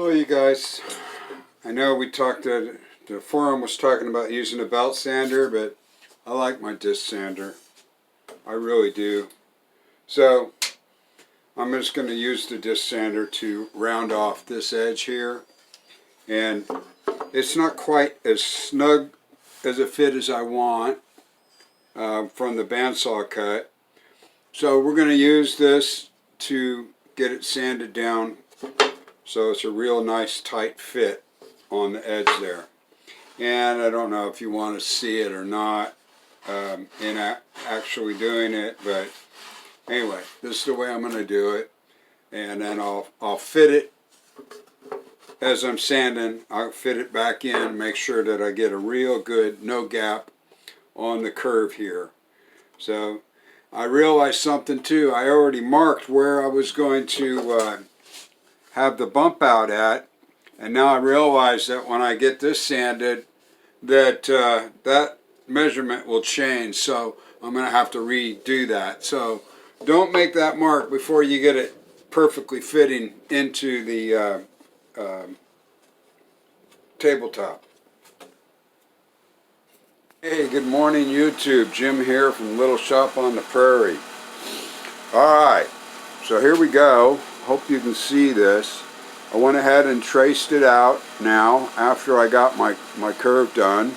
Well, you guys, I know the forum was talking about using a belt sander, but I like my disc sander. I really do. So I'm just going to use the disc sander to round off this edge here. And it's not quite as snug as a fit as I want from the bandsaw cut. So we're going to use this to get it sanded down so it's a real nice tight fit on the edge there. And I don't know if you want to see it or not in actually doing it, but anyway, this is the way I'm going to do it. And then I'll fit it as I'm sanding. I'll fit it back in, make sure that I get a real good no gap on the curve here. So I realized something too. I already marked where I was going to have the bump out at, and now I realize that when I get this sanded that that measurement will change, so I'm going to have to redo that. So don't make that mark before you get it perfectly fitting into the tabletop. Hey, good morning YouTube. Jim here from Little Shop on the Prairie. Alright, so here we go. Hope you can see this. I went ahead and traced it out now after I got my curve done,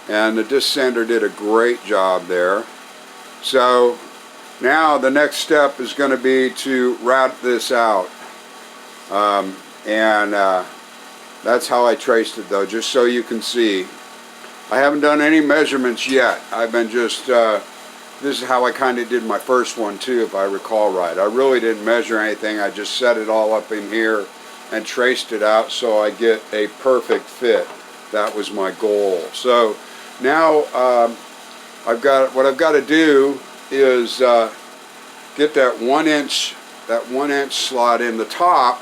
and the disc sander did a great job there. So now the next step is going to be to route this out, that's how I traced it though, just so you can see. I haven't done any measurements yet. I've been just this is how I kind of did my first one too, if I recall right. I really didn't measure anything. I just set it all up in here and traced it out so I get a perfect fit. That was my goal. So now what I've got to do is get that 1 inch slot in the top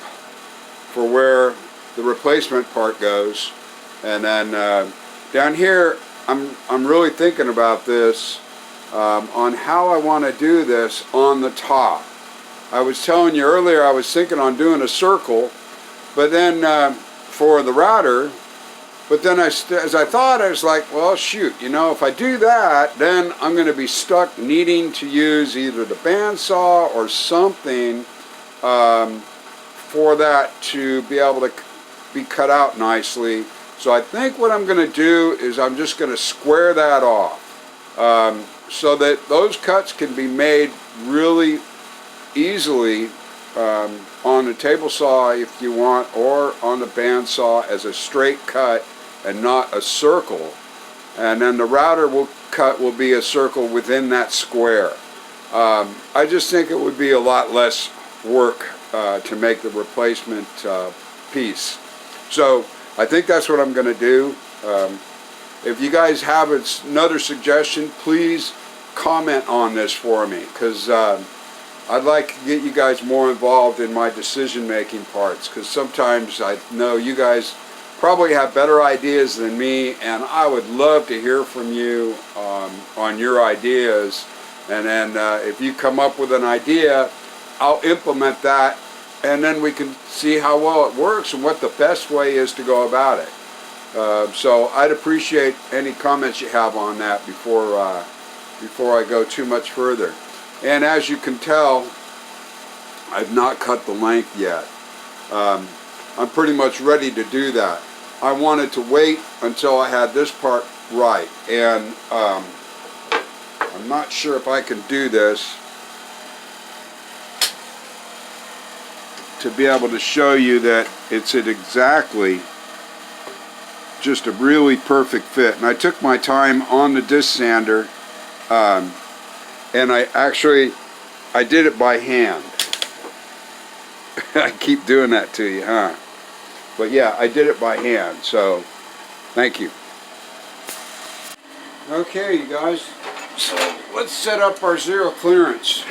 for where the replacement part goes, and then down here I'm really thinking about this on how I want to do this on the top. I was telling you earlier I was thinking on doing a circle, but then for the router, but then as I thought, I was like, well shoot, you know, if I do that, then I'm going to be stuck needing to use either the bandsaw or something for that to be able to be cut out nicely. So I think what I'm going to do is I'm just going to square that off so that those cuts can be made really easily on the table saw if you want, or on the bandsaw as a straight cut and not a circle. And then the router will be a circle within that square. I just think it would be a lot less work to make the replacement piece. So I think that's what I'm going to do. If you guys have another suggestion, please comment on this for me, because I'd like to get you guys more involved in my decision-making parts, because sometimes I know you guys probably have better ideas than me, and I would love to hear from you on your ideas. And then if you come up with an idea, I'll implement that, and then we can see how well it works and what the best way is to go about it. So I'd appreciate any comments you have on that before I go too much further. And as you can tell, I've not cut the length yet. I'm pretty much ready to do that. I wanted to wait until I had this part right, and I'm not sure if I can do this to be able to show you that it's at exactly just a really perfect fit. And I took my time on the disc sander, and I did it by hand. I keep doing that to you, huh? But yeah, I did it by hand, so thank you. Okay, you guys, so let's set up our zero clearance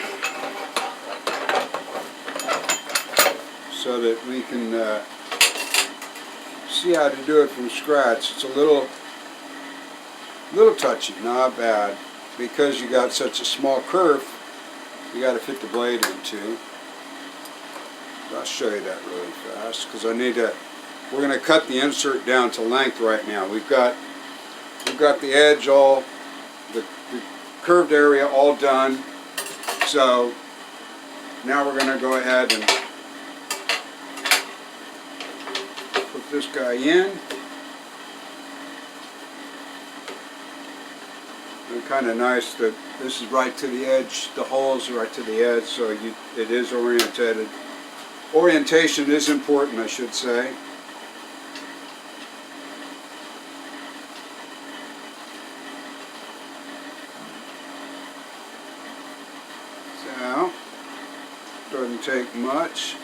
so that we can see how to do it from scratch. It's a little touchy, not bad, because you got such a small curve. You got to fit the blade into. I'll show you that really fast, because I need to we're going to cut the insert down to length right now. We've got the edge all, the curved area all done. So now we're going to go ahead and put this guy in. And kind of nice that this is right to the edge. The holes are right to the edge, so it is orientated. Orientation is important, I should say. So, doesn't take much.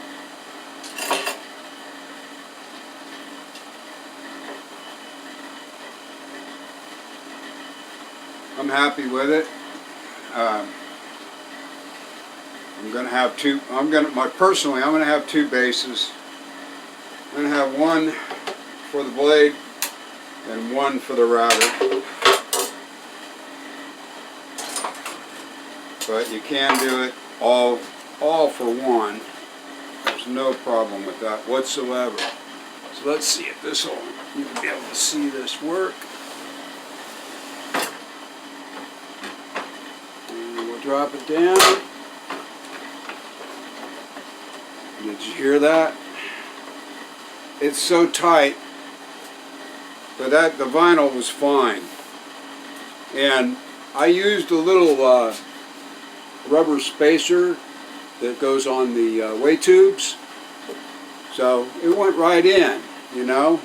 I'm happy with it. I'm going to have two. Personally, I'm going to have two bases. I'm going to have one for the blade and one for the router. But you can do it all for one. There's no problem with that whatsoever. So let's see if this will, you can be able to see this work. And we'll drop it down. Did you hear that? It's so tight, but the vinyl was fine. And I used a little rubber spacer that goes on the way tubes, so it went right in, you know.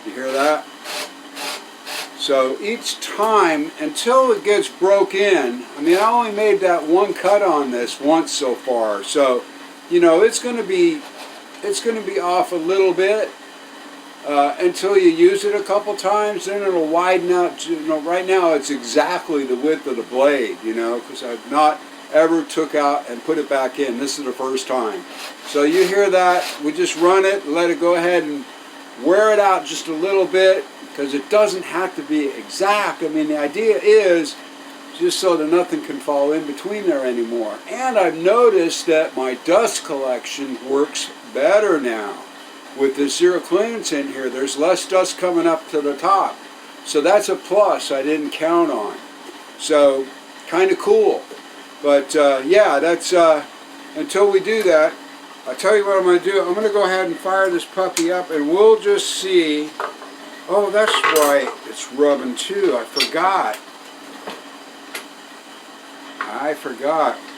You hear that? So each time, until it gets broke in, I mean, I only made that one cut on this once so far, so you know it's going to be off a little bit until you use it a couple times. Then it'll widen out. You know, right now it's exactly the width of the blade, you know, because I've not ever took out and put it back in. This is the first time. So you hear that? We just run it, let it go ahead and wear it out just a little bit, because it doesn't have to be exact. I mean, the idea is just so that nothing can fall in between there anymore. And I've noticed that my dust collection works better now. With this zero clearance in here, there's less dust coming up to the top. So that's a plus I didn't count on. So, kind of cool. But yeah, that's, until we do that, I'll tell you what I'm going to do. I'm going to go ahead and fire this puppy up, and we'll just see. Oh, that's right, it's rubbing too. I forgot.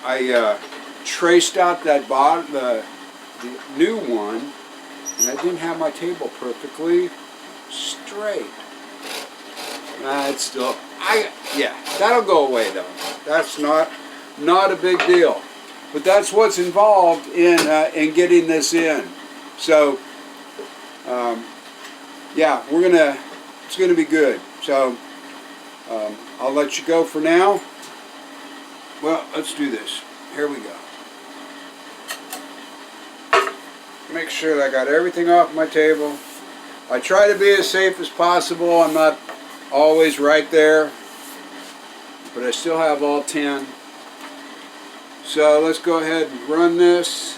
I traced out that bottom, the new one, and I didn't have my table perfectly straight. It's still, yeah, that'll go away though. That's not a big deal. But that's what's involved in getting this in. So, yeah, it's gonna be good. So, I'll let you go for now. Well, let's do this. Here we go. Make sure that I got everything off my table. I try to be as safe as possible. I'm not always right there, but I still have all 10. So let's go ahead and run this.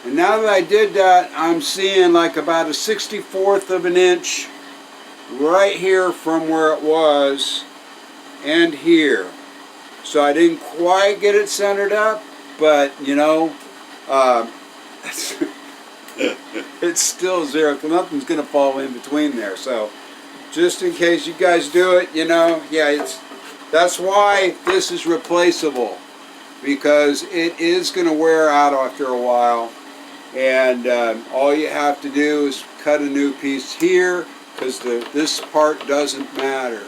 And now that I did that, I'm seeing like about a 64th of an inch right here from where it was and here. So I didn't quite get it centered up, but you know, it's still zero. Nothing's going to fall in between there. So just in case you guys do it, you know, yeah, that's why this is replaceable, because it is going to wear out after a while. And all you have to do is cut a new piece here, because this part doesn't matter.